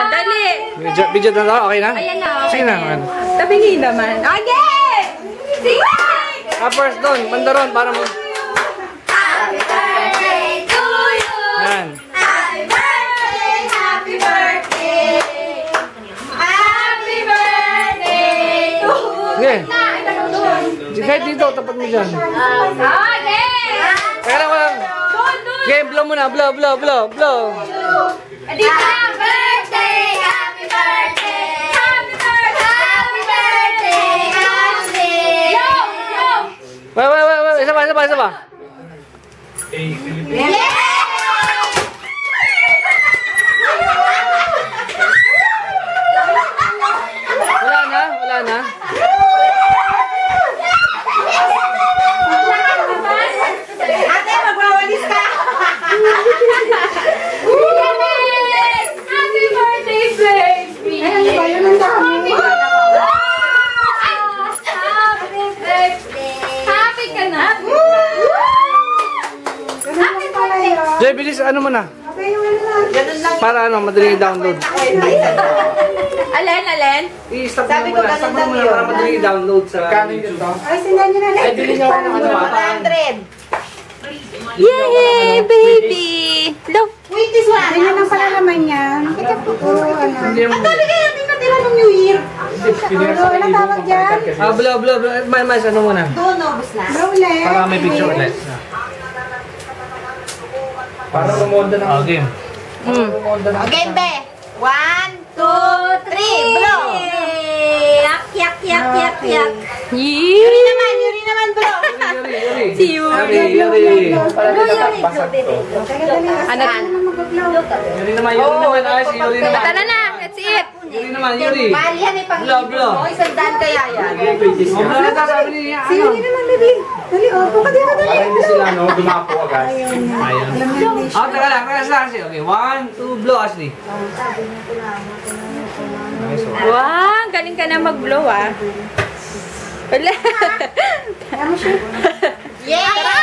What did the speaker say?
Dali. Video na lang, okay na? Ayan na, okay. Sige na. Tabingin naman. Again! Sige! First doon, bandaron para mo. Happy birthday to you! Yan. Happy birthday! Happy birthday! Happy birthday to you! Sige. Kahit dito, tapat mo dyan. Again! Teka lang, walang. Sige, blow muna. Blow. Dito na! Birthday! Happy birthday! Happy birthday! Happy birthday! Yo! Wait. Isa pa. Yeah! Wala na. Ate, magwawalis ka! Happy birthday, baby! Happy birthday! Happy ka na? Happy birthday! Jay, bilis, ano mo na? Para madali i-download. Alin? I-stop mo muna para madali i-download sa YouTube. Ay, sindan nyo na lang. Ay, bilhin nyo ako ng ano. 100. Yay, baby! Look! Wait, this one. Ganyan ang pala naman yan. Kita po. Hindi yung... Ang dali kayo tinatira ng New Year. Anong tawag dyan? Blow. Mas, ano muna? Doon, obos na. Roulette. Para may picture ulit. Para rumonda ng... Okay. Okay, be. 1, 2, 3. Blow. Yak. Yuri naman, blow. Si Yuri. Yuri. Ano? Yuri naman. Ay, si Yuri naman. Tara na, let's eat. Yuri naman, Yuri. Mahal yan eh, pag Blow. mo, isang daan kaya yan. Ano na sabi niya? Si Yuri naman, dali. Dali, opo ka, dali. Para hindi sila, dumapo agad. Ayun. Teka lang. Okay, 1, 2, blow, Ashley. Wow, galing ka na mag-blow ah. Wala. Yay! Tara,